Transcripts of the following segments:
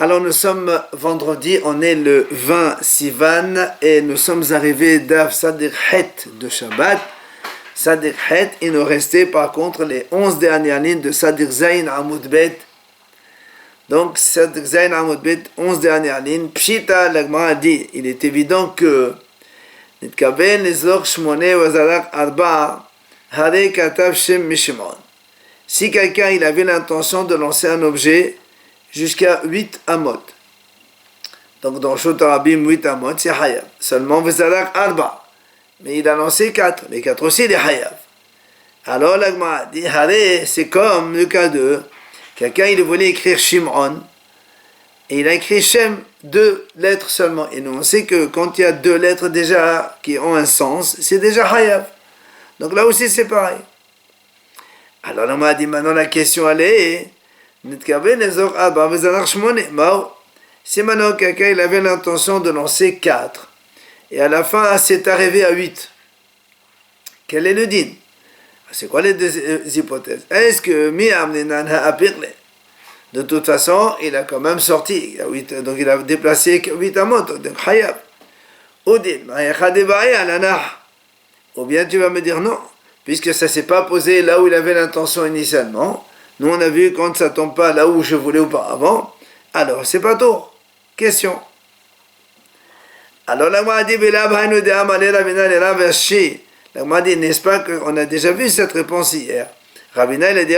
Alors nous sommes vendredi, on est le 20 Sivan et nous sommes arrivés d'Av Sadir Het de Shabbat. Sadir Het, il nous restait par contre les 11 dernières lignes de Sadir Zayn Amoud Bet. Donc Sadir Zayn Amoud Bet, 11 dernières lignes. Pshita, l'Agma a dit, il est évident que Nitkaben Nizlok Shmone Wazalak Arba Hare Katav Shem Mishimon. Si quelqu'un il avait l'intention de lancer un objet jusqu'à 8 amot. Donc dans Shot Arabim, 8 amot, c'est Hayab. Seulement Vizalak Arba. Mais il a lancé 4. Les 4 aussi, les Hayab. Alors l'Agma dit, Hare, c'est comme le cas de quelqu'un, il voulait écrire Shimon. Et il a écrit Shem, 2 lettres seulement. Et nous, on sait que quand il y a 2 lettres déjà qui ont un sens, c'est déjà Hayab. Donc là aussi, c'est pareil. Alors l'Agma dit, maintenant la question elle est, si maintenant quelqu'un il avait l'intention de lancer 4 et à la fin c'est arrivé à 8, quel est le din? C'est quoi les deux hypothèses? Est-ce que de toute façon il a quand même sorti 8, donc il a déplacé 8 amot, donc hayab ou bien tu vas me dire non, puisque ça s'est pas posé là où il avait l'intention initialement. Nous, on a vu quand ça tombe pas là où je voulais auparavant, alors c'est pas tout. Question. Alors, la m'a dit, n'est-ce pas qu'on a déjà vu cette réponse hier? Rabina, il a dit,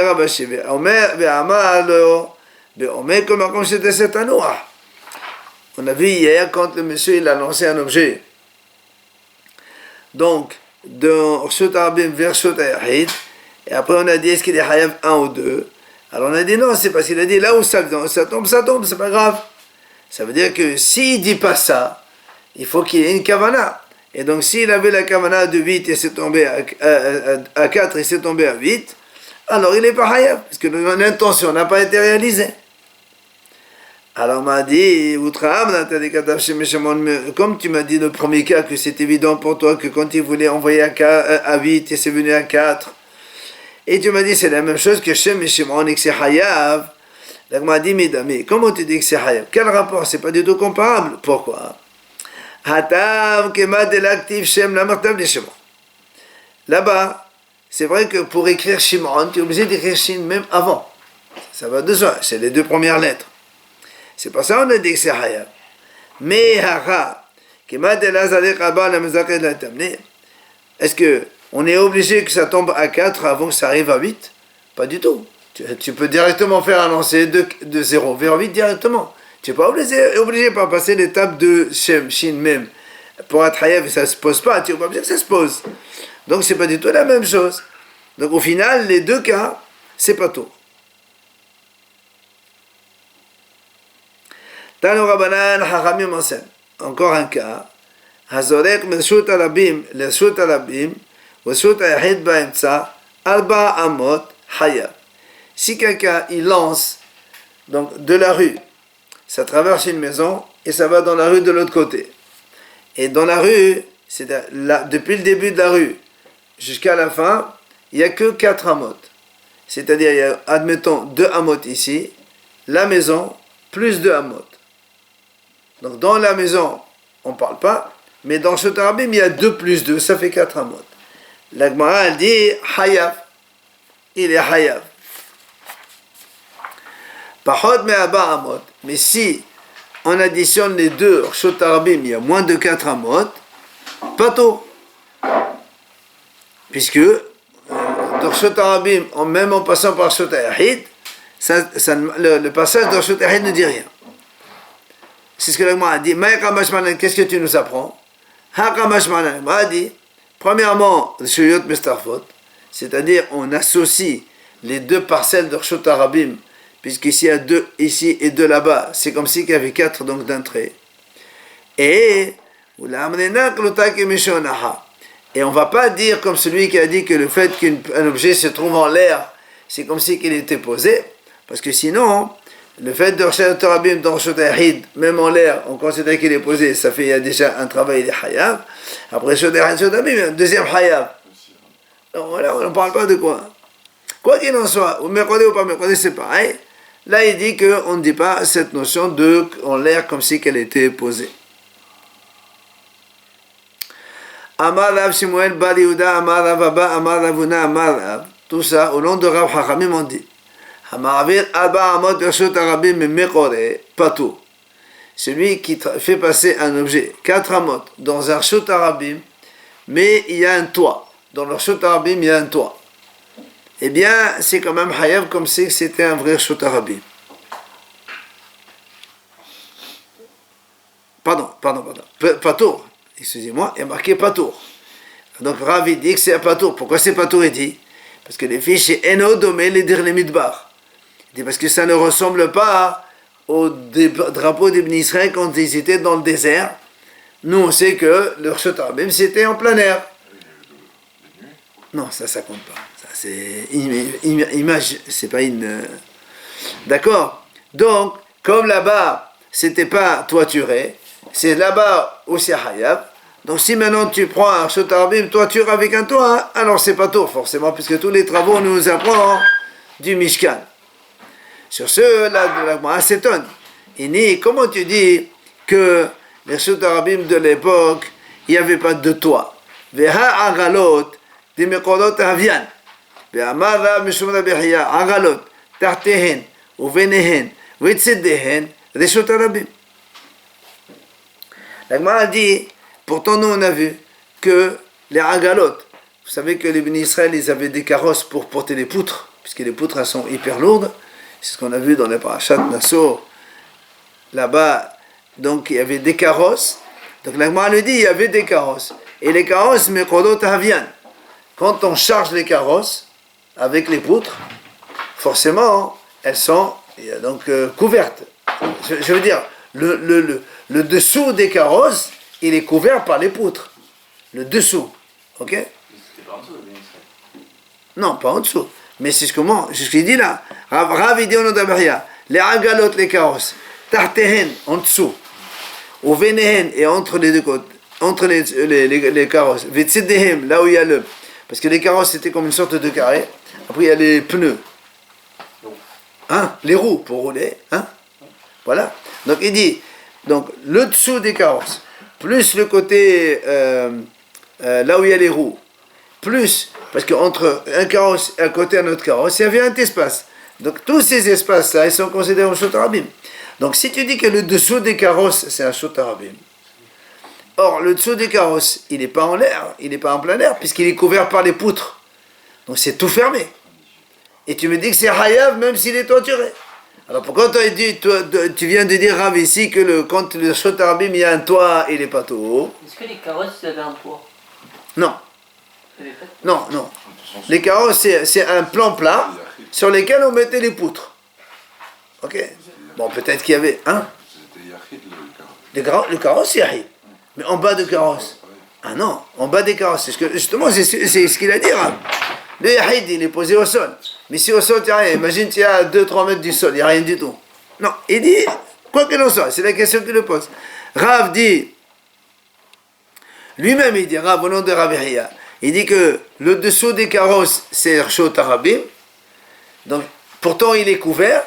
on a vu hier quand le monsieur il a lancé un objet. Donc, de Shut Arabim vers Shut Yahid, et après on a dit est-ce qu'il est Hayab 1 ou 2? Alors on a dit non, c'est parce qu'il a dit là où ça tombe, c'est pas grave. Ça veut dire que s'il dit pas ça, il faut qu'il y ait une kavana. Et donc s'il avait la kavana de 8 et s'est tombé à 4 et s'est tombé à 8, alors il n'est pas Hayab, parce que l'intention n'a pas été réalisée. Alors on m'a dit, comme tu m'as dit le premier cas, que c'est évident pour toi que quand il voulait envoyer à 8 et c'est venu à 4, et tu m'as dit c'est la même chose que Shem et Shimon et que c'est Hayav. Donc on m'a dit, mais comment tu dis que c'est Hayav? Quel rapport? C'est pas du tout comparable. Pourquoi? Là-bas, c'est vrai que pour écrire Shimon, tu es obligé d'écrire Shin même avant. Ça va de soi, c'est les 2 premières lettres. C'est pas ça on a dit que c'est Hayab. Mais est-ce que on est obligé que ça tombe à 4 avant que ça arrive à 8? Pas du tout. Tu peux directement faire un lancer de 0 vers 8 directement. Tu n'es pas obligé par passer l'étape de Shem, Shin même. Pour être Hayab, ça ne se pose pas. Tu n'es pas obligé que ça se pose. Donc c'est pas du tout la même chose. Donc au final, les 2 cas, c'est pas tout. Tano Rabbanan Hachamim enseigne. Encore un cas. Hazorek Meshut Arabim, le Shut Arabim, ou Shut Yahid Ba'emtsa, Arba Amot Hayab. Si quelqu'un il lance donc de la rue, ça traverse une maison et ça va dans la rue de l'autre côté. Et dans la rue, c'est depuis le début de la rue jusqu'à la fin, il n'y a que 4 amot. C'est-à-dire, il y a, admettons, 2 amot ici, la maison plus 2 amot. Donc dans la maison, on ne parle pas, mais dans ce Tarabim, il y a 2 plus 2, ça fait 4 amot. La Gemara, elle dit Hayab. Il est Hayab. Pahot me'aba amot. Mais si on additionne les 2 Shot Tarabim, il y a moins de 4 amot, pas tôt. Puisque dans Shot Tarabim, même en passant par Shot Yahid, le passage dans Shot Yahid ne dit rien. C'est ce que l'Agma a dit. Qu'est-ce que tu nous apprends? L'Agma a dit, premièrement, c'est-à-dire on associe les 2 parcelles de Shot Arabim, puisqu'ici il y a 2 ici et 2 là-bas, c'est comme si il y avait 4 donc d'un trait. Et on ne va pas dire comme celui qui a dit que le fait qu'un objet se trouve en l'air, c'est comme si qu'il était posé, parce que sinon, le fait de Shot Arabim dans Shot Yahid, même en l'air, on considère qu'il est posé, ça fait il y a déjà un travail de Hayab. Après Shot Arabim, il y a un deuxième Hayab. Donc voilà, on ne parle pas de quoi. Quoi qu'il en soit, vous me connaissez ou pas me connaissez, c'est pareil. Là, il dit qu'on ne dit pas cette notion de en l'air comme si qu'elle était posée. Amar Rav Shmuel Bar Yehuda, Amar Rav Abba, Amar Rav Huna, Amar Rav. Tout ça, au nom de Rav Chachamim, on dit Hamaravir Abba Amot Reshut Arabim Mekore Patou. Celui qui fait passer un objet, 4 amot, dans un Reshut Arabim, mais il y a un toit. Dans le Reshut Arabim, il y a un toit. Eh bien, c'est quand même Hayav comme si c'était un vrai Reshut Arabim. Pardon. Patour. Excusez-moi, il y a marqué Patour. Donc Rav dit que c'est un Patour. Pourquoi c'est Patour, il dit? Parce que les fiches, c'est Eno Domé les dir les midbar. Il dit parce que ça ne ressemble pas au drapeau d'Ibn Israël quand ils étaient dans le désert. Nous, on sait que le Reshut Arabim, c'était en plein air. Non, ça compte pas. Ça, c'est image, c'est pas une... D'accord? Donc, comme là-bas, c'était pas toituré, c'est là-bas où c'est Hayav. Donc, si maintenant tu prends un Reshut Arabim toiture avec un toit, hein, alors c'est pas tout, forcément, puisque tous les travaux nous apprennent du Mishkan. Sur ce, la s'étonne. Il dit, comment tu dis que les Reshut Arabim de l'époque, il n'y avait pas de toit? Veha agalot, des mekodot avian. Ve'amar Rav Mishum Rabihia, agalot, tartehen, uvenehen, vetzedehen, Reshut Arabim. La Gemara dit, pourtant nous on a vu que les agalot, vous savez que les Bnei Israël, ils avaient des carrosses pour porter les poutres, puisque les poutres elles sont hyper lourdes. C'est ce qu'on a vu dans les parashat Nassau. Là-bas, donc il y avait des carrosses. Donc la Gemara lui dit, il y avait des carrosses. Et les carrosses, mekodot avian. Quand on charge les carrosses avec les poutres, forcément, elles sont donc couvertes. Je veux dire, le dessous des carrosses, il est couvert par les poutres. Le dessous. Ok? C'était pas en dessous, non, pas en dessous. Mais c'est ce qu'il dit là. Rav dit au nom d'Abaria, les agalot, les carrosses, tartehen, en dessous, ou venehen, et entre les deux côtes, entre les carrosses, vetzedehem, là où il y a le. Parce que les carrosses c'était comme une sorte de carré. Après il y a les pneus. Hein, les roues pour rouler. Hein? Voilà. Donc il dit, donc le dessous des carrosses, plus le côté là où il y a les roues, plus, parce qu'entre un carrosse et à côté un autre carrosse, il y avait un espace. Donc tous ces espaces-là, ils sont considérés un Reshut Arabim. Donc si tu dis que le dessous des carrosses, c'est un Reshut Arabim, or le dessous des carrosses, il n'est pas en l'air, il n'est pas en plein air, puisqu'il est couvert par les poutres. Donc c'est tout fermé. Et tu me dis que c'est Hayav même s'il est toituré. Alors pourquoi tu viens de dire, Rav, ici, que quand le Reshut Arabim, il y a un toit, il n'est pas tout haut? Est-ce que les carrosses avaient un toit? Non. Non. Les carrosses, c'est un plan plat sur lequel on mettait les poutres. Ok? Bon, peut-être qu'il y avait un. Le carrosse, c'est Yahid. Mais en bas de carrosse. Ah non, en bas des carrosses. Justement, c'est ce qu'il a dit. Hein. Le Yahid, il est posé au sol. Mais si au sol, il n'y a rien. Imagine, tu es à 2-3 mètres du sol, il n'y a rien du tout. Non, il dit, quoi qu'il en soit, c'est la question qu'il le pose. Rav dit, lui-même, il dit, Rav, au nom de Rabihia, il dit que le dessous des carrosses, c'est Reshut Arabim. Donc, pourtant, il est couvert.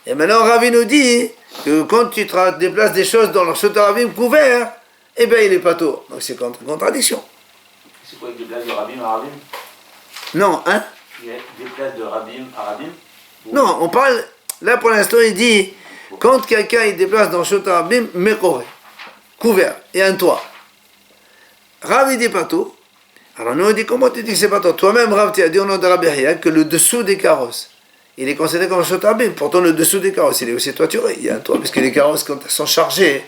Et maintenant, Rav nous dit que quand tu déplaces des choses dans le Reshut Arabim couvert, eh bien, il n'est pas tôt. Donc, c'est une contradiction. C'est quoi, des places de Rabim à Rabim? Non, hein? Il y a des places de Rabim à Rabim? Non, on parle, là pour l'instant, il dit, quand quelqu'un il déplace dans le Reshut Arabim, Mekoré, couvert, et un toit. Rav, il dit pas tout. Alors nous on dit, comment tu dis que c'est pas toi? Toi-même, Rav, tu as dit au nom de Rabbi Yahya que le dessous des carrosses, il est considéré comme un Reshut Arabim. Pourtant, le dessous des carrosses, il est aussi toituré. Il y a un toit, puisque les carrosses, quand elles sont chargées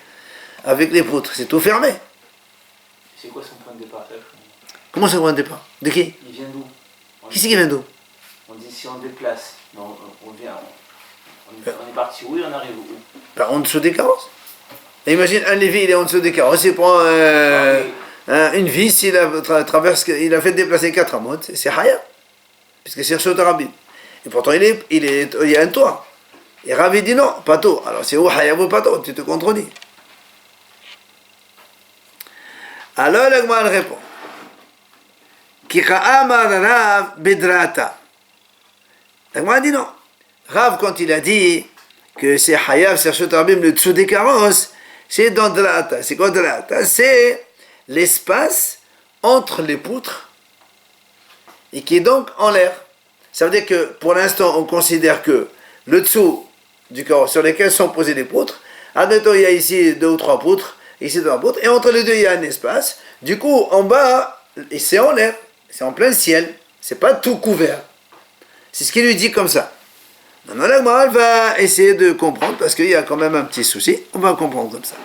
avec les poutres, c'est tout fermé. C'est quoi son point de départ? Comment ça, point de départ? De qui? Il vient d'où? Qui c'est qui vient d'où? On dit si on déplace, non, on vient, on est parti où et on arrive où? Ben, en dessous des carrosses. Et imagine, un Lévi, il est en dessous des carrosses, il prend une vis, il a fait déplacer 4 amotes, c'est Haya, puisque c'est Reshut Arabim. Et pourtant, il y a un toit. Et Ravi dit non, pas tout. Alors c'est où Haya ou pas tout? Tu te contredis. Alors le Gemara répond. Ki Rav Bedrata. La Gemara dit non. Rav, quand il a dit que c'est Hayav, c'est Reshut Rabim, le dessous des carrosses, c'est dans de la hata. C'est quoi de la hata? C'est l'espace entre les poutres et qui est donc en l'air. Ça veut dire que pour l'instant, on considère que le dessous du carrosse sur lesquels sont posées les poutres, admettons, il y a ici 2 ou 3 poutres, ici 2 poutres, et entre les deux, il y a un espace. Du coup, en bas, c'est en l'air, c'est en plein ciel, c'est pas tout couvert. C'est ce qu'il lui dit comme ça. Maintenant, la Gemara va essayer de comprendre, parce qu'il y a quand même un petit souci, on va comprendre comme ça.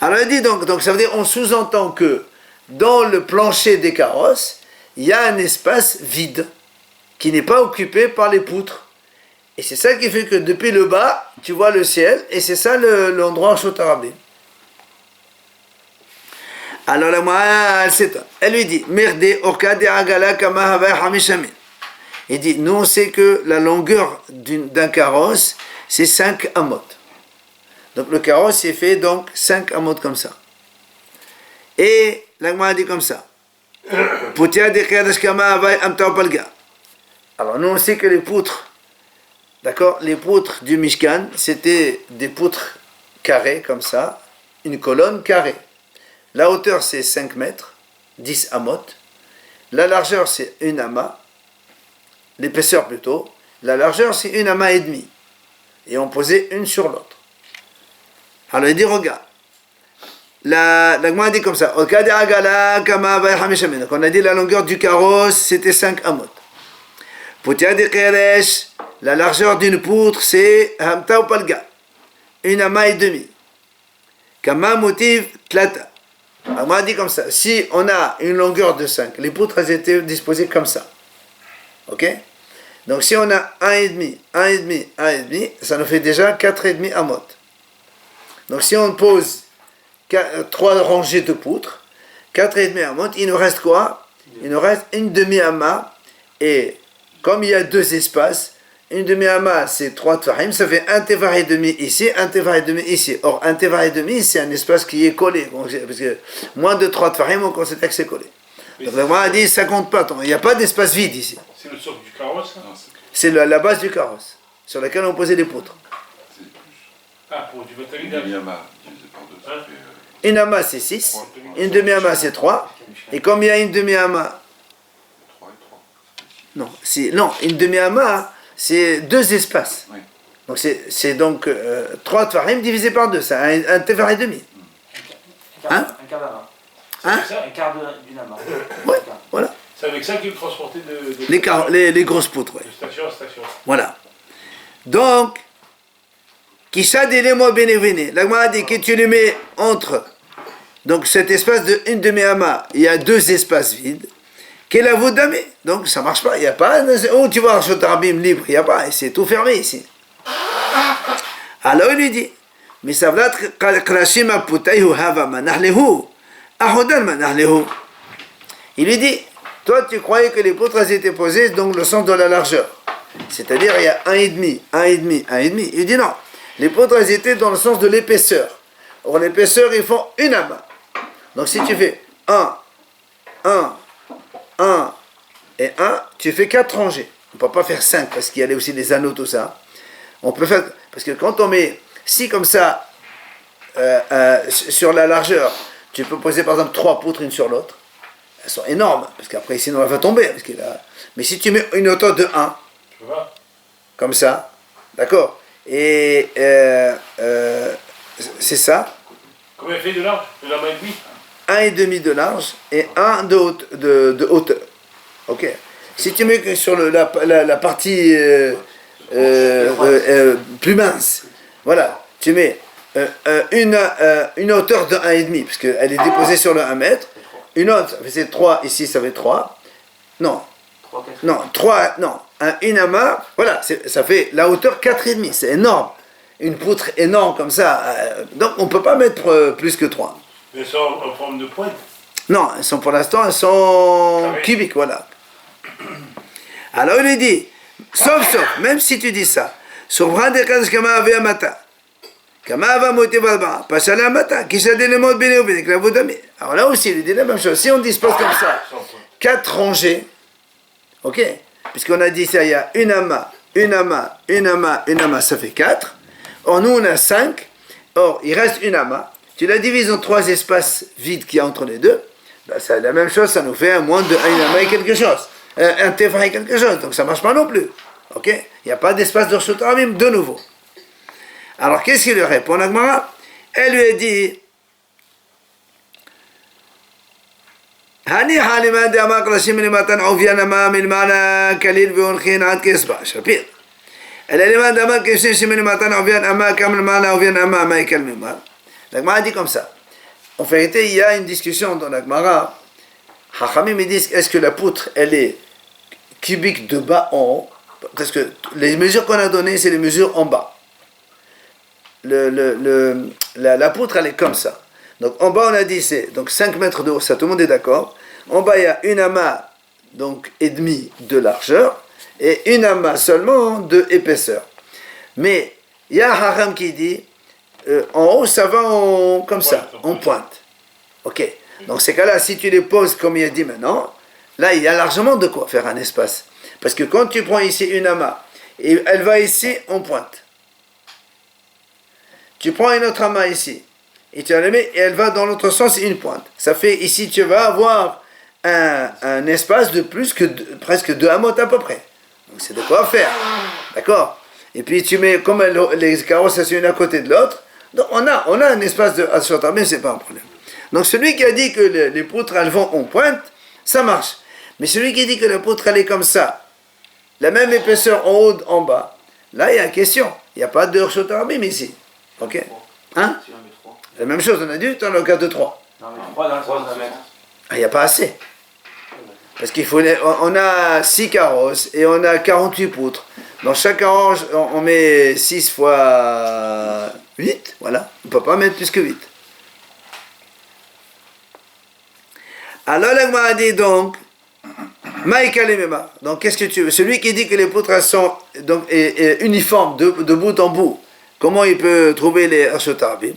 Alors, il dit donc ça veut dire, on sous-entend que dans le plancher des carrosses, il y a un espace vide, qui n'est pas occupé par les poutres. Et c'est ça qui fait que depuis le bas, tu vois le ciel, et c'est ça l'endroit Reshut Rabim. Alors la Gemara, elle lui dit, Merde, Orka de Agala Kama Havai Hamishamin. Il dit, nous on sait que la longueur d'un carrosse, c'est 5 amot. Donc le carrosse est fait donc 5 amot comme ça. Et la Gemara dit comme ça. Putia de Kedash Kama Havai Amta Palga. Alors nous on sait que les poutres, d'accord, les poutres du Mishkan, c'était des poutres carrées comme ça, une colonne carrée. La hauteur c'est 5 mètres, 10 amot. La largeur c'est 1 ama. L'épaisseur plutôt. La largeur c'est 1 ama et demi. Et on posait une sur l'autre. Alors il dit regarde. La Gemara dit comme ça. Donc on a dit la longueur du carrosse c'était 5 amot. Poutia de Keresh, la largeur d'une poutre c'est Hamta ou Palga. 1 ama et demi. Kama motiv Tlata. On m'a dit comme ça, si on a une longueur de 5, les poutres elles étaient disposées comme ça. Ok? Donc si on a 1,5, 1,5, 1,5, ça nous fait déjà 4,5 amot. Donc si on pose 3 rangées de poutres, 4,5 amot, il nous reste quoi? Il nous reste une demi-ama. Et comme il y a 2 espaces, une demi-ama c'est 3 tefahim, ça fait un tevar et demi ici, un tevar et demi ici. Or, un tevar et demi, c'est un espace qui est collé. Parce que moins de 3 tefahim, on considère que c'est collé. Donc, la Gemara a dit, ça compte pas. Il n'y a pas d'espace vide ici. C'est le socle du carrosse? C'est la base du carrosse, sur laquelle on posait les poutres. Ah, pour du matériel. Une demi-ama divisé par 2, ça fait... Une ama, c'est 6. Une demi-ama, c'est 3. Et comme il y a une demi-ama... 3 et 3. Non, une demi-ama, c'est 2 espaces. Oui. Donc c'est donc 3 tefahim divisé par 2, c'est un tevar et demi. Hein? Un quart d'ama. Hein? Un quart d'une ama. Ouais, voilà. C'est avec ça qu'il transportait Les grosses poutres, ouais. de station à station. Voilà. Donc, Kisha Delemo Benevene, la Gemara dit que tu les mets entre, donc cet espace de une demi-ama, il y a 2 espaces vides, qu'elle a voudamé. Donc ça marche pas, il n'y a pas, oh tu vois, Reshut Rabim libre, il n'y a pas, c'est tout fermé ici. Alors il lui dit, Misavlat Krashim Aputayhu Hava Manahlehu, Ahodan Manahlehu. Il lui dit, toi tu croyais que les poutres elles étaient posées dans le sens de la largeur. C'est-à-dire il y a 1,5, 1,5, 1,5. Il dit non, les poutres elles étaient dans le sens de l'épaisseur. Or l'épaisseur ils font une ama. Donc si tu fais 1 et 1, tu fais 4 rangées. On ne peut pas faire 5 parce qu'il y a aussi les anneaux, tout ça. On peut faire, parce que quand on met, si comme ça, sur la largeur, tu peux poser par exemple 3 poutres une sur l'autre. Elles sont énormes, parce qu'après sinon elle va tomber. Mais si tu mets une hauteur de 1, comme ça, d'accord, et c'est ça. Combien fait de large? De la main et demi? 1,5 de large et 1 de hauteur. Ok. Si tu mets sur la partie plus mince, voilà, tu mets une hauteur de 1,5, parce qu'elle est déposée sur le 1 mètre. Une autre, c'est 3, ici ça fait 3. Non. 3, non. Une ama, voilà, ça fait la hauteur 4,5, c'est énorme. Une poutre énorme comme ça. Donc on ne peut pas mettre plus que 3. Elles sont en forme de pointe? Non, pour l'instant, elles sont cubiques, voilà. Alors il lui dit, sauf, même si tu dis ça, alors là aussi, il lui dit la même chose. Si on dispose comme ça, 4 rangées, ok, puisqu'on a dit ça, il y a une ama, une amas, ça fait 4. Or, nous, on a 5. Or, il reste une amas. Tu la divises en 3 espaces vides qu'il y a entre les deux. Ben, c'est la même chose, ça nous fait moins de un amas et quelque chose. Un tefra et quelque chose. Donc, ça ne marche pas non plus. Ok? Il n'y a pas d'espace de Reshut Rabim de nouveau. Alors, qu'est-ce qu'il lui répond, Agmara? Elle lui a dit, Hani haliman de amak rashim limatan ovian ama milmana kalil veonchin ad kesba. Shapir. Elle a demandé à Amak rashim limatan ovian ama kamilmana ovian ama maïkal mimar. L'Agmara dit comme ça. En vérité, il y a une discussion dans l'Agmara. Hachamim me disent, est-ce que la poutre, elle est cubique de bas en haut? Parce que les mesures qu'on a données, c'est les mesures en bas. La poutre, elle est comme ça. Donc en bas, on a dit, c'est donc 5 mètres de haut, ça tout le monde est d'accord. En bas, il y a une amas donc, et demi de largeur et une amas seulement de épaisseur. Mais il y a Haram qui dit, en haut, ça va comme ça, en pointe. Ok. Donc ces cas-là, si tu les poses comme il a dit maintenant, là, il y a largement de quoi faire un espace. Parce que quand tu prends ici une amas, et elle va ici en pointe. Tu prends une autre amas ici, et tu la mets, et elle va dans l'autre sens, une pointe. Ça fait, ici, tu vas avoir un espace de plus que presque 2 amots à peu près. Donc c'est de quoi faire. D'accord? Et puis tu mets, comme les carrosses sont une à côté de l'autre, donc on a un espace de Ashot mais c'est pas un problème. Donc celui qui a dit que les poutres, elles vont en pointe, ça marche. Mais celui qui dit que la poutre, elle est comme ça, la même épaisseur en haut, en bas, là, il y a une question. Il n'y a pas de Ashot ici. Ok? Hein? La même chose, on a dit dans le cas de 3. Non, mais 3 dans le sens d'un mètre. Ah, il n'y a pas assez. Parce qu'il faut, on a 6 carrosses et on a 48 poutres. Dans chaque carrosse, on met 6 fois 8, voilà. On ne peut pas mettre plus que 8. Alors, l'Agma a dit donc, Maïka Lemema. Donc, qu'est-ce que tu veux? Celui qui dit que les poutres sont donc, uniformes de bout en bout, comment il peut trouver les Ashot Rabim?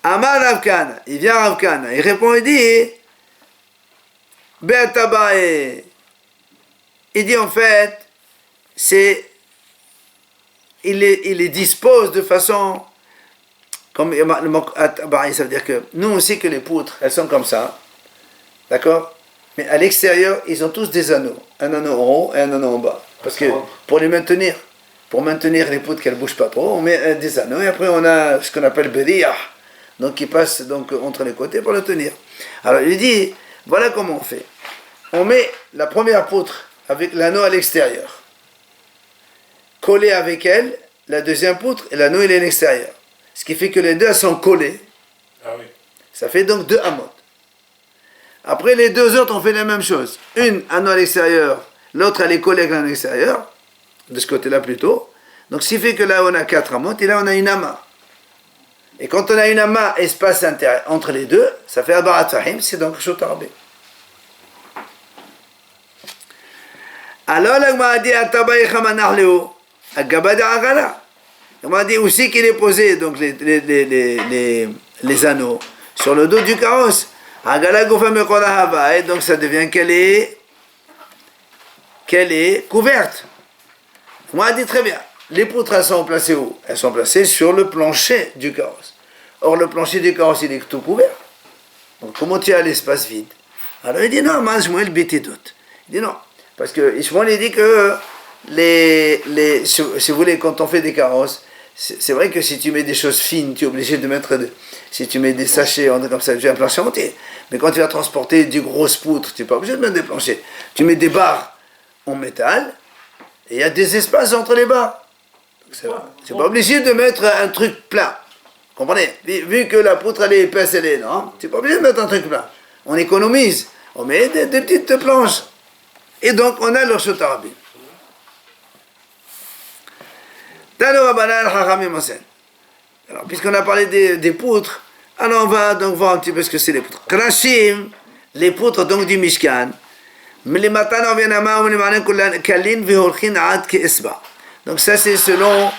Amar Rav Kana, il vient Rav Kana, il répond, il dit, Be'atabae. Il dit en fait, il les dispose de façon, comme ça veut dire que nous on sait que les poutres, elles sont comme ça, d'accord? Mais à l'extérieur, ils ont tous des anneaux, un anneau en haut et un anneau en bas, parce que pour maintenir les poutres qu'elles ne bougent pas trop, on met des anneaux et après on a ce qu'on appelle beriyah, donc qui passe donc entre les côtés pour le tenir. Alors il dit, voilà comment on fait. On met la première poutre avec l'anneau à l'extérieur, collé avec elle, la deuxième poutre et l'anneau il est à l'extérieur. Ce qui fait que les deux sont collés. Ah oui. Ça fait donc 2 amot. Après les 2 autres, on fait la même chose. Une anneau à l'extérieur, l'autre elle est collée avec l'anneau à l'extérieur, de ce côté-là plutôt. Donc ce qui fait que là on a 4 amot et là on a une amas. Et quand on a une amas espace entre les deux, ça fait Abarat Fahim, c'est donc Reshut Rabim. Alors, l'Agma a dit, on m'a dit aussi qu'il est posé donc les anneaux sur le dos du carrosse. Et donc ça devient qu'elle est couverte. On m'a dit très bien. Les poutres, elles sont placées où? Elles sont placées sur le plancher du carrosse. Or, le plancher du carrosse, il est tout couvert. Donc, comment tu as l'espace vide? Alors, il dit non, moi, je le bêtis doute. Il dit non. Parce que Ishmael il dit que si vous voulez, quand on fait des carrosses, c'est vrai que si tu mets des choses fines, tu es obligé de mettre, si tu mets des sachets, comme ça, tu as un plancher entier. Mais quand tu vas transporter du gros poutre, tu n'es pas obligé de mettre des planchers. Tu mets des barres en métal, et il y a des espaces entre les barres. Tu n'es pas obligé de mettre un truc plat. Comprenez? Vu que la poutre, elle est épaisse, elle est, non? Tu n'es pas obligé de mettre un truc plat. On économise. On met des petites planches. Et donc, on a le Reshut Rabim. Alors, puisqu'on a parlé des poutres, alors on va donc voir un petit peu ce que c'est les poutres. Krashim, les poutres donc du Mishkan. Donc ça c'est selon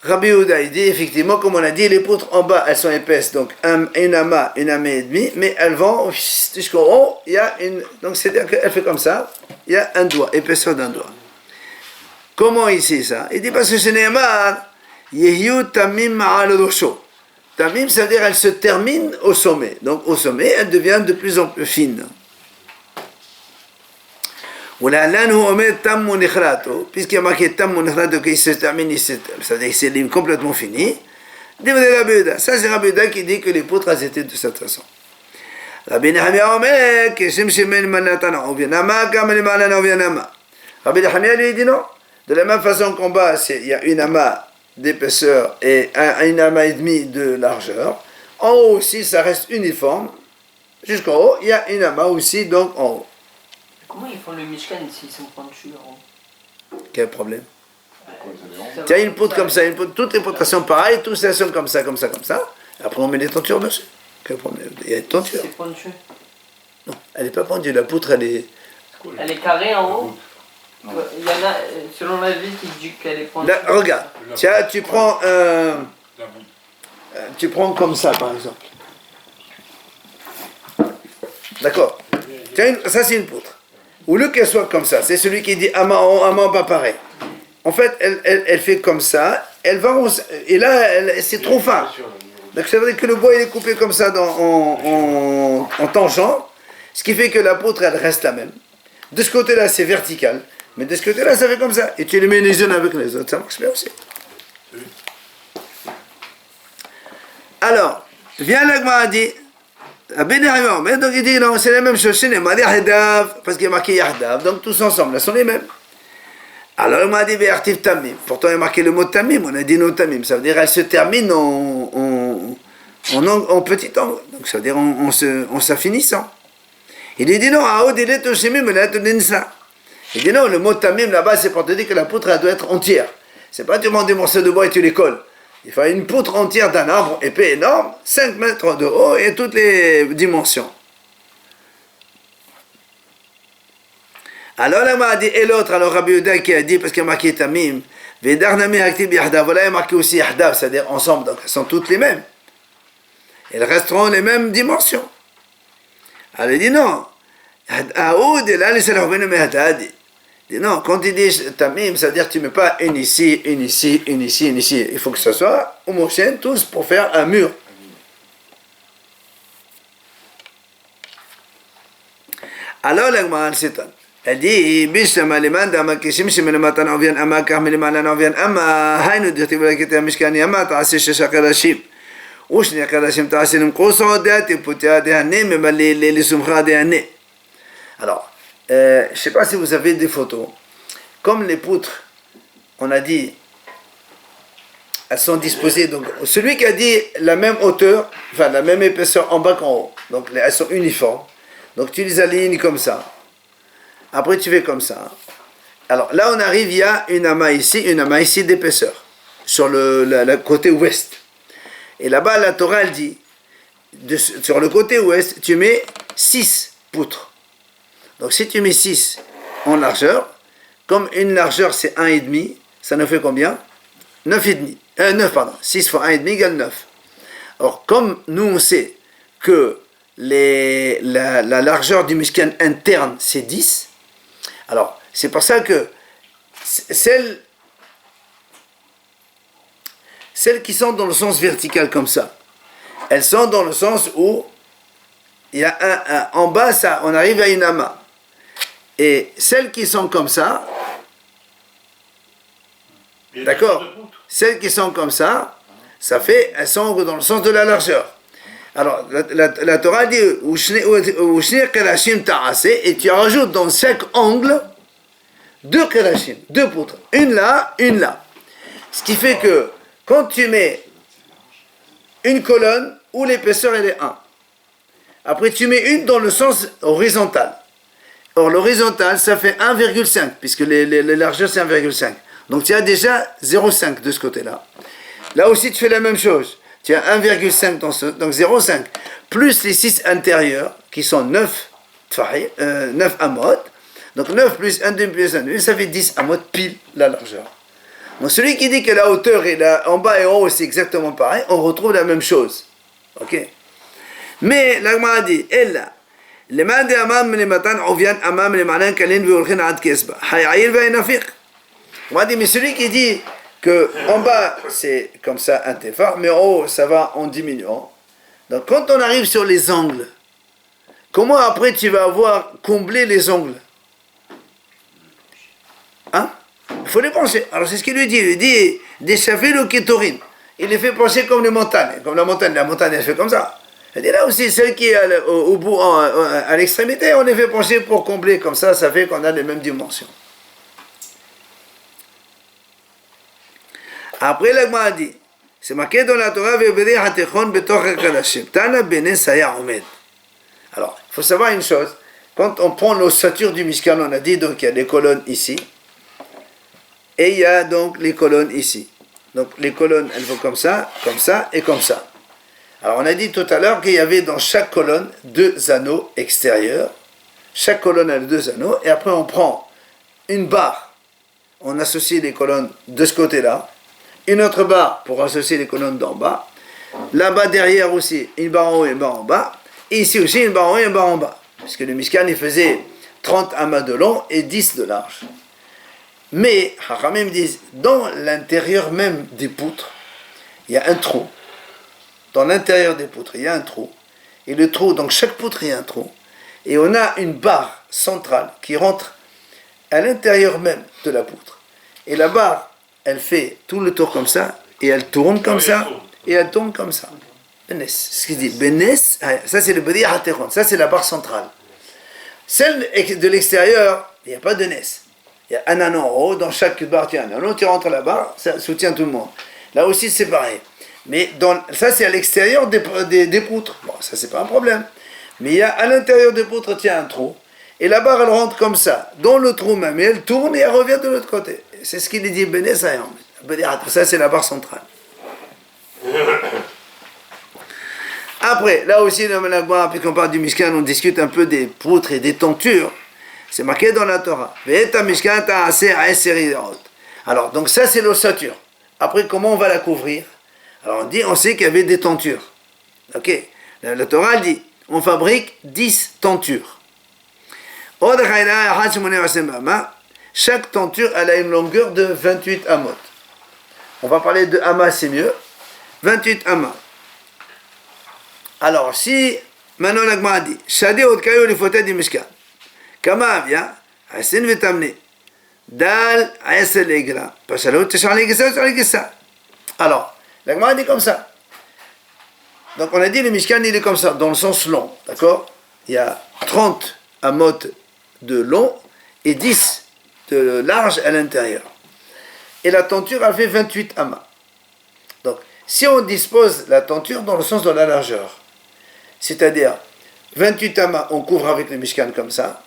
Rabbi Yehuda. Il dit effectivement, comme on a dit, les poutres en bas elles sont épaisses, donc une amas et demi, mais elles vont jusqu'au haut, il y a une, donc c'est-à-dire qu'elle fait comme ça, il y a un doigt, épaisseur d'un doigt. Comment ici ça? Il dit parce que chez Neymar, Yehiyu Tamim Ma'al Rosho. Tamim, ça veut dire elle se termine au sommet. Donc au sommet, elle devient de plus en plus fine. Puisqu'il y a marqué Tammu Nikhrato qu'il se termine, c'est-à-dire que c'est complètement fini. Ça c'est Rabbi Yehuda qui dit que les poutres elles étaient de cette façon. Rabbi Nehemiah Omer, Keshem Shemen Manatana, on vient Nama, Kamel Malana, on vient Nama. Rabbi Nehemiah lui dit non. De la même façon qu'en bas, il y a une amas d'épaisseur et une amas et demi de largeur. En haut aussi, ça reste uniforme. Jusqu'en haut, il y a une amas aussi, donc en haut. Comment ils font le Mishkan s'ils sont pentus en haut? Quel problème? Ça Tiens, va- une poutre comme ça, toutes les poutres sont pareilles, toutes elles sont comme ça, comme ça, comme ça. Après, on met des tentures dessus. Quel problème? Il y a une tenture. C'est pentu. Non, elle n'est pas pendue. La poutre, elle est. Elle est carrée en haut. Il y en a, selon la vie, qui dit qu'elle est pentue. Là, regarde. Tiens, tu prends tu prends comme ça, par exemple. D'accord. Tiens, ça, c'est une poutre. Au lieu qu'elle soit comme ça, c'est celui qui dit amas en haut, amas en bas, pareil. En fait, elle fait comme ça, elle va, et là, c'est trop fin. Donc ça veut dire que le bois il est coupé comme ça en tangent, ce qui fait que la poutre elle reste la même. De ce côté-là c'est vertical, mais de ce côté-là ça fait comme ça. Et tu les mets les unes avec les autres, ça marche bien aussi. Alors, vient l'Agma dit, mais donc il dit non, c'est la même chose, c'est les Yahdav, parce qu'il y a marqué Yahdav, donc tous ensemble, là sont les mêmes. Alors il m'a dit Be'artiv Tamim. Pourtant il y a marqué le mot Tamim, on a dit no Tamim. Ça veut dire elle se termine en petit angle. Donc ça veut dire en s'affinissant. Il dit non, il dit non, le mot Tamim là-bas c'est pour te dire que la poutre elle doit être entière. C'est pas tu prends des morceaux de bois et tu les colles. Il faut une poutre entière d'un arbre épais énorme, 5 mètres de haut et toutes les dimensions. Alors là, m'a dit, et l'autre, alors Rabbi Yehuda qui a dit, parce qu'il a marqué Tamim, Vedarnami Aktib Yahdav, voilà, il a marqué aussi Yahdav, c'est-à-dire ensemble, donc elles sont toutes les mêmes. Elles resteront les mêmes dimensions. Alors il dit non, Aoud, et là, les Salahoubenou Mehdad. Il dit non, quand il dit Tamim, c'est-à-dire que tu ne mets pas une ici, une ici, une ici, une ici. Il faut que ce soit homogène, tous pour faire un mur. Alors l'Agma s'étonne. Elle dit, Bishama liman dama kishim shimelamatan ovyan ama kahmelimalan ovyan ama haynu dirti balakita mishkani ama ta'asi shashakadashim. Ushni akadashim ta'asilim qusodati putiade hanne memali li sumkhade hanne. Alors, je ne sais pas si vous avez des photos. Comme les poutres, on a dit, elles sont disposées. Donc, celui qui a dit la même hauteur, enfin la même épaisseur en bas qu'en haut. Donc, elles sont uniformes. Donc, tu les alignes comme ça. Après, tu fais comme ça. Alors, là, on arrive, il y a une amas ici d'épaisseur, sur le côté ouest. Et là-bas, la Torah, elle dit, sur le côté ouest, tu mets 6 poutres. Donc, si tu mets 6 en largeur, comme une largeur, c'est 1,5, ça nous fait combien? 9,5. 9, pardon. 6 fois 1,5 égale 9. Or, comme nous, on sait que la largeur du Mishkan interne, c'est 10, alors, c'est pour ça que celles qui sont dans le sens vertical comme ça, elles sont dans le sens où il y a en bas, ça, on arrive à une amas. Et celles qui sont comme ça, d'accord, celles qui sont comme ça, ça fait, elles sont dans le sens de la largeur. Alors, la Torah dit, et tu rajoutes dans chaque angle 2 kelashim, 2 poutres, une là, une là. Ce qui fait que quand tu mets une colonne où l'épaisseur elle est 1, après tu mets une dans le sens horizontal. Or, l'horizontal, ça fait 1,5, puisque les largeurs c'est 1,5. Donc, tu as déjà 0,5 de ce côté-là. Là aussi, tu fais la même chose. Tu as 1,5 donc 0,5, plus les 6 intérieurs, qui sont 9 amot. Donc 9 plus 1 demi plus 1 demi, ça fait 10 amot pile la largeur. Donc celui qui dit que la hauteur est là, en bas et en haut, c'est exactement pareil, on retrouve la même chose. Ok? Mais l'Agma a dit, Ella, les mains des amam les matan, on vient amam les malins, kalin, vi olchin ad kesba. Hayayil va inafiq. On m'a dit, mais celui qui dit que en bas c'est comme ça un téphar, mais en haut ça va en diminuant. Donc quand on arrive sur les angles, comment après tu vas avoir comblé les angles? Hein? Il faut les pencher. Alors c'est ce qu'il lui dit. Il lui dit des chafil ou kétorine. Il les fait pencher comme les montagnes. Comme la montagne elle fait comme ça. Il dit là aussi, ceux qui au bout, à l'extrémité, on les fait pencher pour combler. Comme ça fait qu'on a les mêmes dimensions. Après, la Gemara dit, c'est marqué dans la Torah, alors, il faut savoir une chose. Quand on prend l'ossature du Mishkan, on a dit donc il y a les colonnes ici. Et il y a donc les colonnes ici. Donc les colonnes, elles vont comme ça et comme ça. Alors on a dit tout à l'heure qu'il y avait dans chaque colonne 2 anneaux extérieurs. Chaque colonne a 2 anneaux. Et après on prend une barre. On associe les colonnes de ce côté-là. Une autre barre pour associer les colonnes d'en bas. Là-bas derrière aussi, une barre en haut et une barre en bas. Et ici aussi, une barre en haut et une barre en bas. Parce que le Mishkan, il faisait 30 amas de long et 10 de large. Mais, Hachamim disent, dans l'intérieur même des poutres, il y a un trou. Dans l'intérieur des poutres, il y a un trou. Et le trou, donc chaque poutre, il y a un trou. Et on a une barre centrale qui rentre à l'intérieur même de la poutre. Et la barre, elle fait tout le tour comme ça, et elle tourne comme ça, et elle tourne comme ça. Benes, ce qu'il dit, Benes, ça c'est le Bedi Hateron, ça c'est la barre centrale. Celle de l'extérieur, il n'y a pas de Nes. Il y a un anneau en haut, dans chaque barre, tu as un anneau, tu rentres là-bas, ça soutient tout le monde. Là aussi, c'est pareil. Mais ça, c'est à l'extérieur des poutres. Bon, ça, c'est pas un problème. Mais il y a à l'intérieur des poutres, tu as un trou. Et la barre, elle rentre comme ça, dans le trou même, et elle tourne et elle revient de l'autre côté. C'est ce qu'il dit, Benesayam. Ça, c'est la barre centrale. Après, là aussi, puisqu'on parle du Mishkan, on discute un peu des poutres et des tentures. C'est marqué dans la Torah. Alors, donc ça, c'est l'ossature. Après, comment on va la couvrir? Alors, on sait qu'il y avait des tentures. Ok? La Torah dit, on fabrique 10 tentures. Chaque tenture, elle a une longueur de 28 amot. On va parler de amas, c'est mieux. 28 amas. Alors, si, maintenant la Gemara dit, Shadi Otkayo li fotet di Mishkan. Kama vient, Asin vitamne. Dal Aesel Egra. Pashalot, Teshar Legissa, Teshar Legissa. Alors, la Gemara dit comme ça. Donc, on a dit le Mishkan, il est comme ça, dans le sens long. D'accord? Il y a 30 amot de long et 10 de large à l'intérieur. Et la tenture a fait 28 amas. Donc, si on dispose la tenture dans le sens de la largeur, c'est-à-dire 28 amas, on couvre avec le Mishkan comme ça.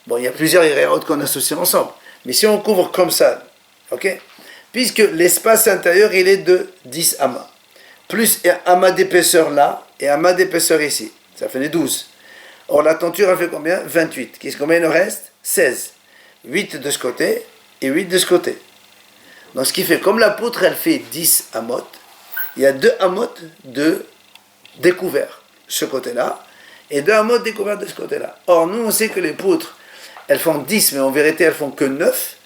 Bon, il y a plusieurs iréotes qu'on associe ensemble. Mais si on couvre comme ça, ok? Puisque l'espace intérieur, il est de 10 amas. Plus un amas d'épaisseur là et un amas d'épaisseur ici. Ça fait les 12. Or, la tenture a fait combien? 28. Combien il nous reste? 16. 8 de ce côté et 8 de ce côté. Donc, ce qui fait, comme la poutre, elle fait 10 amot, il y a 2 amot de découvert, ce côté-là, et 2 amot découvert de ce côté-là. Or, nous, on sait que les poutres, elles font 10, mais en vérité, elles font que 9,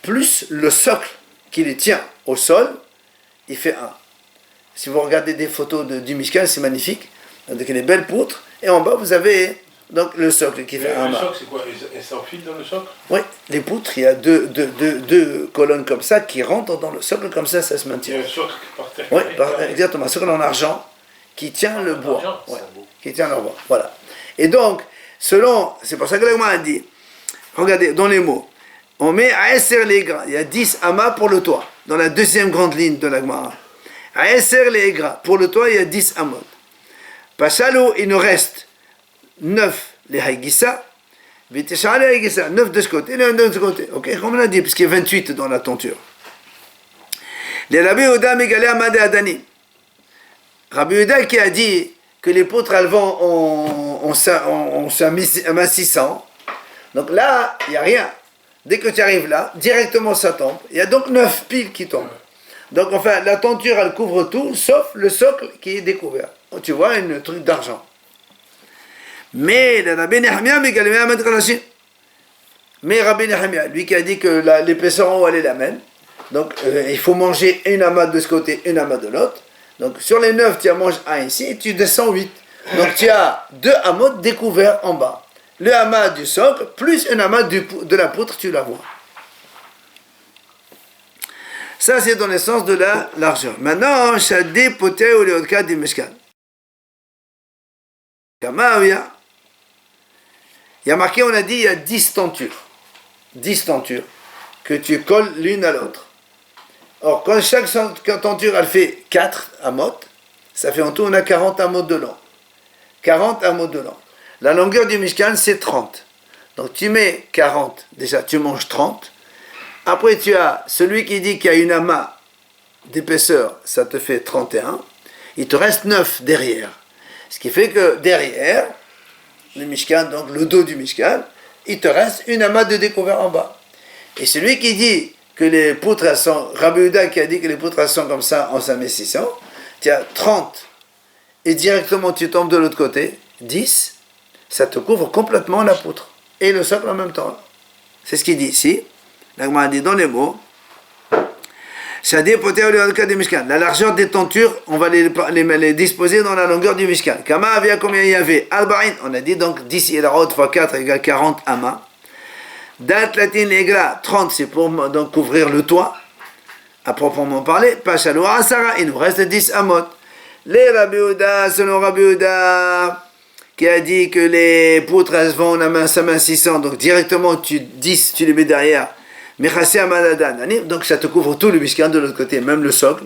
plus le socle qui les tient au sol, il fait 1. Si vous regardez des photos du Mishkan, c'est magnifique, avec les belles poutres, et en bas, vous avez donc le socle qui fait 1. Le socle, c'est quoi? Et ça enfile dans le socle? Oui, les poutres, il y a deux colonnes comme ça qui rentrent dans le socle, comme ça se maintient. Il y a un socle par terre. Oui, exactement, un socle en argent qui tient le bois. Ouais, qui tient le bois, voilà. Et donc, c'est pour ça que l'Agma a dit, regardez, dans les mots, on met à Esser Legra, il y a 10 amas pour le toit, dans la deuxième grande ligne de l'Agma. À Esser Legra, pour le toit, il y a 10 amot. Pachalo, il nous reste 9 les Haïgissa, 9 de ce côté, 9 de ce côté. Ok, comme on a dit, puisqu'il y a 28 dans la tenture. Les Rabbi Yehuda Megalé Amade Adani. Rabbi Yehuda qui a dit que les poutres elles vont en s'amincissant. Donc là, il n'y a rien. Dès que tu arrives là, directement ça tombe. Il y a donc 9 piles qui tombent. Donc enfin, la tenture elle couvre tout, sauf le socle qui est découvert. Tu vois, un truc d'argent. Mais le Rabbi Nehemia Megalé Amade Kalashi. Mais Rabbi Nehemia, lui qui a dit que l'épaisseur en haut elle est la même, donc il faut manger une amas de ce côté, une amas de l'autre. Donc sur les 9, tu en manges un ici et tu descends 8. Donc tu as 2 amas découverts en bas. Le amas du socle plus un amas de la poutre, tu la vois. Ça c'est dans le sens de la largeur. Maintenant, Shadé Poté ou Léodka du Mishkan. Kamavia. Il y a marqué, on a dit, il y a 10 tentures. 10 tentures que tu colles l'une à l'autre. Or, quand chaque tenture elle fait 4 amot, ça fait en tout, on a 40 amot de long. 40 amot de long. La longueur du Mishkan, c'est 30. Donc tu mets 40, déjà tu manges 30. Après tu as celui qui dit qu'il y a une amas d'épaisseur, ça te fait 31. Il te reste 9 derrière. Ce qui fait que derrière, le Mishkan, donc le dos du Mishkan, il te reste une amas de découvert en bas. Et celui qui dit que les poutres elles sont, Rabbi Yehuda qui a dit que les poutres elles sont comme ça, on s'en met 600, tu as 30 et directement tu tombes de l'autre côté, 10, ça te couvre complètement la poutre et le socle en même temps. C'est ce qu'il dit ici. L'Agma dit dans les mots, la largeur des tentures, on va les disposer dans la longueur du Mishkan. Kama avia, combien il y avait? Al-Ba'in, on a dit donc 10 Yelarot fois 4 égale 40 amas. Dat latin Egra, 30, c'est pour donc couvrir le toit, à proprement parler. Pachalou Asara, il nous reste 10 amot. Les Rabbi Yehuda, selon Rabbi Yehuda, qui a dit que les poutres elles vont la main 600, donc directement tu 10, tu les mets derrière. Donc ça te couvre tout le Mishkan de l'autre côté, même le socle.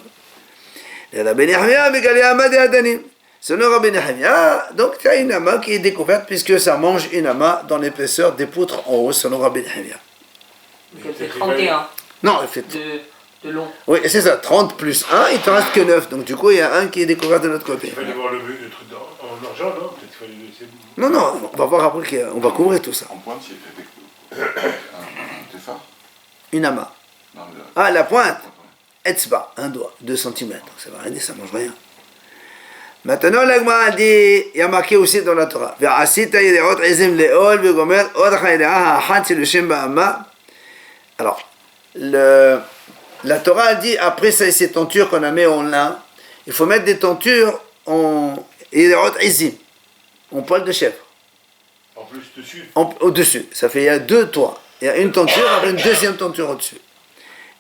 Selon Rabbi Nehemia, donc tu as une amas qui est découverte puisque ça mange une amas dans l'épaisseur des poutres en haut, selon Rabbi Nehemia. Donc elle fait 31 Non, elle fait de long. Oui, c'est ça, 30 plus 1, il te reste que 9. Donc du coup, il y a un qui est découvert de l'autre côté. Il fallait voir le truc en argent, non? Peut-être qu'il fallait le laisser. Non, non, on va voir après qu'on va couvrir tout ça. En pointe, il fait un téphar. Une amas. Non, Ah, la pointe, etzba, un doigt, 2 cm. Ça va rien dire, ça mange rien. Maintenant, l'Agma a dit, il y a marqué aussi dans la Torah. Alors, la Torah a dit, après ces tentures qu'on a mis en lin, il faut mettre des tentures en poil de chèvre. En plus, dessus. Au-dessus. Ça fait, il y a 2 toits. Il y a une tenture avec une deuxième tenture au-dessus.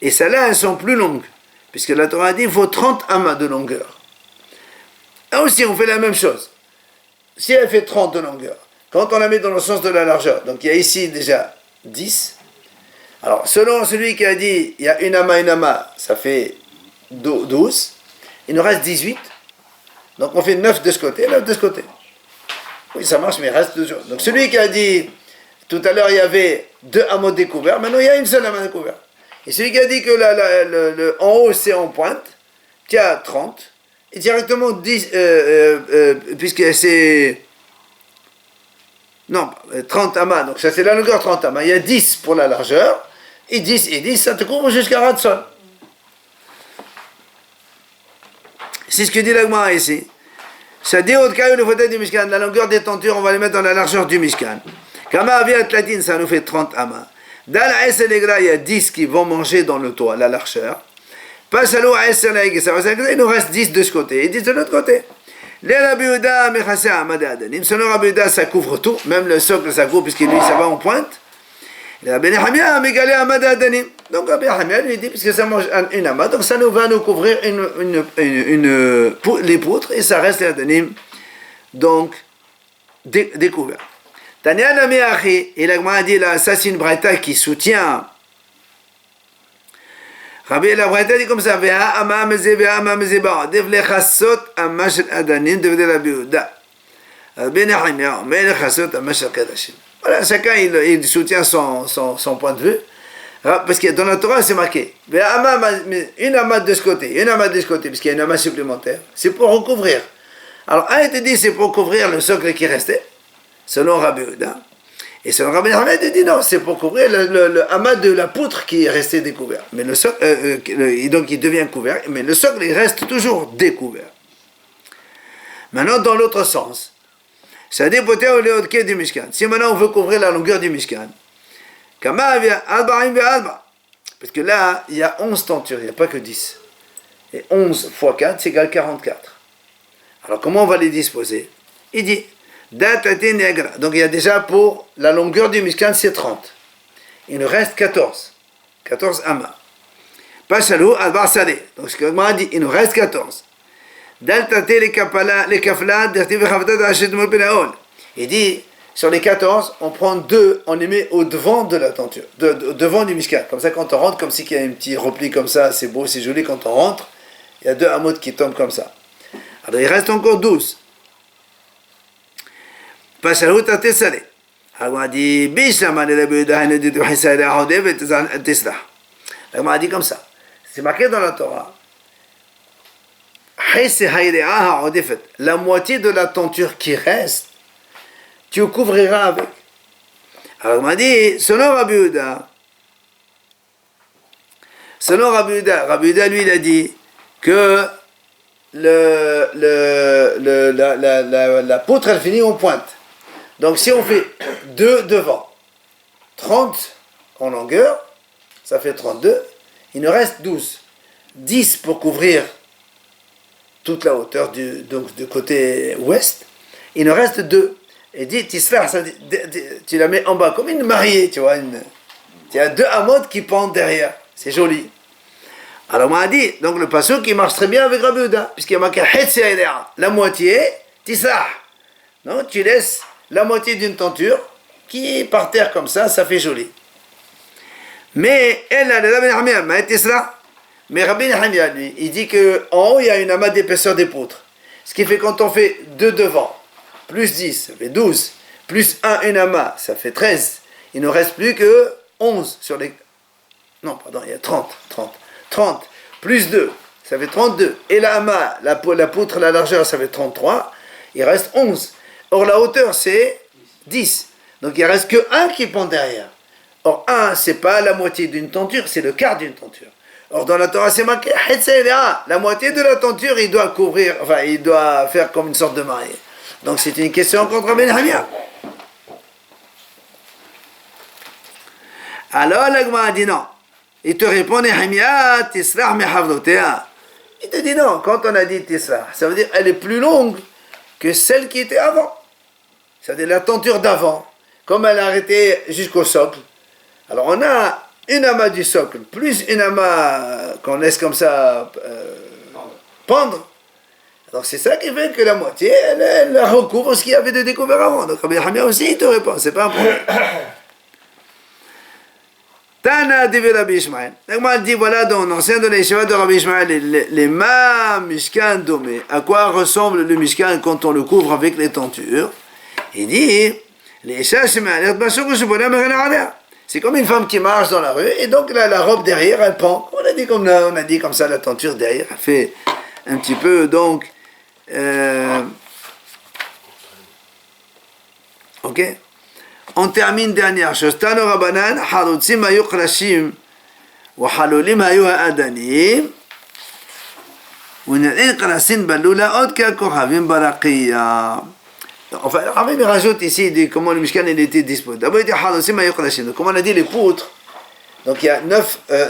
Et celles-là, elles sont plus longues. Puisque la Torah a dit, il faut 30 amas de longueur. Là aussi, on fait la même chose. Si elle fait 30 de longueur, quand on la met dans le sens de la largeur, donc il y a ici déjà 10. Alors, selon celui qui a dit, il y a une amas, ça fait 12. Il nous reste 18. Donc on fait 9 de ce côté, 9 de ce côté. Oui, ça marche, mais il reste 2 jours. Donc celui qui a dit, tout à l'heure, il y avait 2 amas découverts, maintenant il y a une seule amas découverte. Et celui qui a dit que en haut c'est en pointe, tu as 30. Et directement 10, puisque c'est... Non, 30 amas, donc ça c'est la longueur 30 amas. Il y a 10 pour la largeur, et 10, ça te couvre jusqu'à ras de sol. C'est ce que dit l'Agma ici. Ça dit au cas où le fauteuil du Mishkan, la longueur des tentures, on va les mettre dans la largeur du Mishkan. Kama avia tlatin, ça nous fait 30 amas. Dans la Eselegra, il y a 10 qui vont manger dans le toit, la largeur. Passalo à Eselegra, il nous reste 10 de ce côté et 10 de l'autre côté. Les Rabbi Yehuda, Mechase Amad Adanim. Selon Rabbi Yehuda, ça couvre tout, même le socle, ça couvre, puisque lui, ça va en pointe. Les Rabbi Nehemia, Megalé Amad Adanim. Donc Rabbi Nehemia lui dit, puisque ça mange une amas, donc ça nous va nous couvrir les poutres, et ça reste les Adanim, donc découvert. Tanya Nami Achi, et l'Agma a dit là, ça c'est une braïta qui soutient. Rabbi la braïta dit comme ça, Veha ama meze ba, devle chassot amma shel adanim, devle Rabbi Yehuda. Rabbi Nehemia, mais le chassot amma shel kadashim. Voilà, chacun il soutient son point de vue. Parce que dans la Torah c'est marqué, une amas de ce côté, une amas de ce côté, puisqu'il y a une amas supplémentaire, c'est pour recouvrir. Alors un te dit c'est pour couvrir le socle qui restait, selon Rabbi Yehuda. Et selon Rabbi Nehemia, il dit non, c'est pour couvrir le amas de la poutre qui est resté découvert. Mais le socle, donc il devient couvert, mais le socle il reste toujours découvert. Maintenant, dans l'autre sens, ça dépoté au léodké du Mishkan. Si maintenant on veut couvrir la longueur du Mishkan, Kama via arba'in ve arba. Parce que là, il y a 11 tentures, il n'y a pas que 10. Et 11 fois 4, c'est égal 44. Alors, comment on va les disposer? Il dit, Datati negra. Donc, il y a déjà pour la longueur du Mishkan, c'est 30. Il nous reste 14. 14 amas. Pashalou al salé. Donc, ce que moi dit, il nous reste 14. Datati les kafla, derti vechavata d'achidmo penaol. Il dit, sur les 14, on prend 2, on les met au devant de la tenture, devant du Mishkan. Comme ça, quand on rentre, comme si il y a un petit repli comme ça, c'est beau, c'est joli, quand on rentre, il y a 2 amot qui tombent comme ça. Alors, il reste encore 12. Pashalou tate salé. Alors, on dit, Bishamane le Bouddha, il dit, on a dit comme ça. C'est marqué dans la Torah. La moitié de la tenture qui reste, tu couvriras avec. Alors on m'a dit, selon Rabbi Yehuda, Rabbi Yehuda, lui, il a dit que la poutre, elle finit en pointe. Donc si on fait 2 devant, 30 en longueur, ça fait 32, il nous reste 12. 10 pour couvrir toute la hauteur du côté ouest, il nous reste 2. Et dit, tu la mets en bas, comme une mariée, tu vois. Tu as 2 amotes qui pendent derrière. C'est joli. Alors, on m'a dit, donc le passage qui marche très bien avec Rabbi Yehuda, puisqu'il y a marqué la moitié, tislah. Donc, tu laisses la moitié d'une tenture qui est par terre comme ça fait joli. Mais, mais Rabbi Nehemia, lui, il dit qu'en haut, il y a une amas d'épaisseur des poutres. Ce qui fait quand on fait 2 devant, plus 10, ça fait 12, plus 1, une amas, ça fait 13. Il ne reste plus que 11 sur les... Non, pardon, il y a 30, plus 2, ça fait 32. Et la amas, la poutre, la largeur, ça fait 33. Il reste 11. Or, la hauteur, c'est 10. Donc, il ne reste que 1 qui pend derrière. Or, 1, c'est pas la moitié d'une tenture, c'est le quart d'une tenture. Or, dans la Torah, c'est marqué, la moitié de la tenture, il doit couvrir, enfin, il doit faire comme une sorte de mariée. Donc, c'est une question contre Rabbi Nehemia. Alors, l'Agma dit non. Il te répond, Nehemia, Tislah mehavdotea. Il te dit non. Quand on a dit Tislah, ça veut dire elle est plus longue que celle qui était avant. C'est-à-dire la tenture d'avant. Comme elle a arrêté jusqu'au socle. Alors, on a une amas du socle, plus une amas qu'on laisse comme ça pendre. Donc c'est ça qui fait que la moitié, elle recouvre ce qu'il y avait de découvert avant. Donc Rabbi Nehemia aussi, il te répond, c'est pas un problème. Tana de Rabbi Ishmael. Donc moi, elle dit, voilà, dans l'ancien de l'Yeshiva de Rabbi Ishmael, les ma mishkan domé. À quoi ressemble le mishkan quand on le couvre avec les tentures? Il dit, les chachim alert bashok shebola merenarada. C'est comme une femme qui marche dans la rue, et donc là, la robe derrière, elle pend. On a dit comme ça, la tenture derrière, elle fait un petit peu, donc, ok. On termine dernière chose. Tano Rabbanan, halutzim hayu krashim, wa halulim hayu ha'adanim, ונראה קרסין בלולה עוד ככוכבים ברקיע. Enfin, Rabbi il rajoute ici comment le Mishkan il était disposé. D'abord, il dit Halosim Ayokrashim. Comme on a dit, les poutres, donc il y a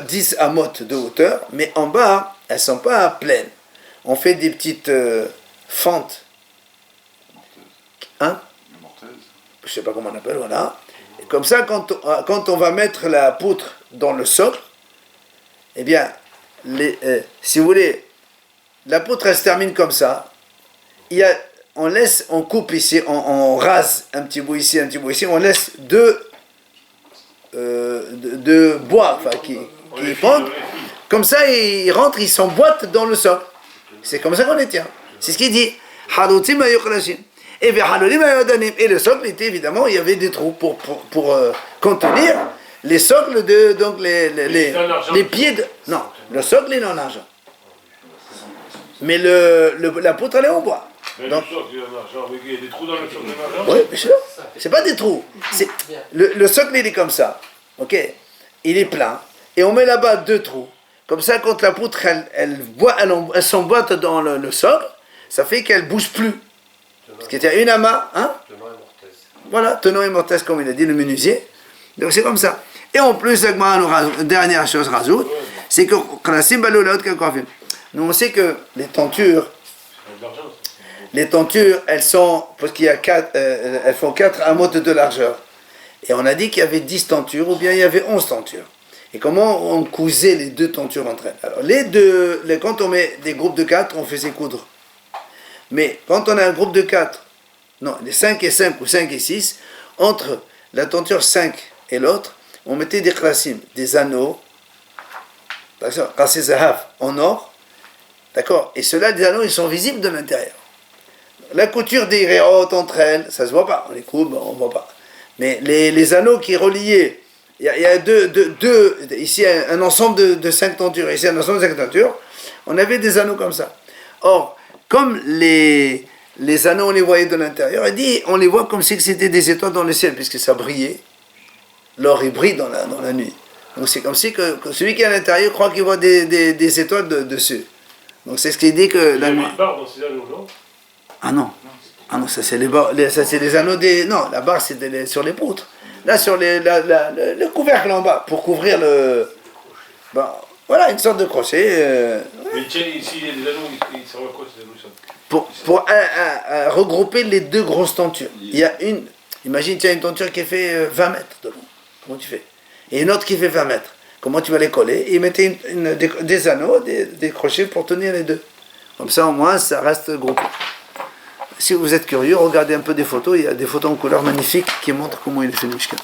10 amot de hauteur, mais en bas, elles ne sont pas pleines. On fait des petites fentes. Hein? Je ne sais pas comment on appelle, voilà. Et comme ça, quand on va mettre la poutre dans le socle, eh bien, si vous voulez, la poutre, elle se termine comme ça. On coupe ici, on rase un petit bout ici, on laisse deux bois qui pendent. Comme ça, ils rentrent, ils s'emboîtent dans le socle. C'est comme ça qu'on les tient. C'est ce qu'il dit. Et le socle était évidemment, il y avait des trous pour contenir les socles donc les pieds de... Non, le socle est en argent. Mais la poutre, elle est en bois. Donc, il y a des trous dans le socle de l'argent. oui, bien sûr. C'est pas des trous. Le socle, il est comme ça. Ok. Il est plein. Et on met là-bas 2 trous. Comme ça, quand la poutre, elle s'emboîte dans le socle, ça fait qu'elle ne bouge plus. Parce qu'il y a une amas. Hein? Voilà, tenant et mortaise, comme il a dit le menuisier. Donc c'est comme ça. Et en plus, dernière chose rajoute, c'est que nous on sait que les tentures, elles sont, parce qu'il y a elles font 4 amotes de largeur. Et on a dit qu'il y avait 10 tentures, ou bien il y avait 11 tentures. Et comment on cousait les deux tentures entre elles? Alors, quand on met des groupes de 4, on faisait coudre. Mais quand on a un groupe de 4, non, les 5 et 5 ou 5 et 6, entre la tenture 5 et l'autre, on mettait des krasim, des anneaux, en or, d'accord? Et ceux-là, des anneaux, ils sont visibles de l'intérieur. La couture des réotes entre elles, ça ne se voit pas. On les coupe, on ne voit pas. Mais les anneaux qui reliaient, il y a ici un ensemble de 5 tentures, ici un ensemble de 5 tentures, on avait des anneaux comme ça. Or, comme les anneaux, on les voyait de l'intérieur, il dit, on les voit comme si c'était des étoiles dans le ciel, puisque ça brillait. L'or, il brille dans la nuit. Donc c'est comme si que celui qui est à l'intérieur croit qu'il voit des étoiles dessus. Donc c'est ce qu'il dit que... Il y a une barre dans ces anneaux, non? Ah non, ça c'est les anneaux des... Non, la barre c'est sur les poutres. Là sur le couvercle en bas, pour couvrir le... Bon, voilà, une sorte de crochet. Mais tiens, ici il y a des anneaux, ils servent à quoi ces anneaux? Pour regrouper les deux grosses tentures. Il y a imagine, tu as une tenture qui fait 20 mètres de long. Comment tu fais? Et une autre qui fait 20 mètres. Comment tu vas les coller? Et mettez des anneaux, des crochets pour tenir les deux. Comme ça, au moins, ça reste groupé. Si vous êtes curieux, regardez un peu des photos. Il y a des photos en couleur magnifiques qui montrent comment il est fait le Mishkan.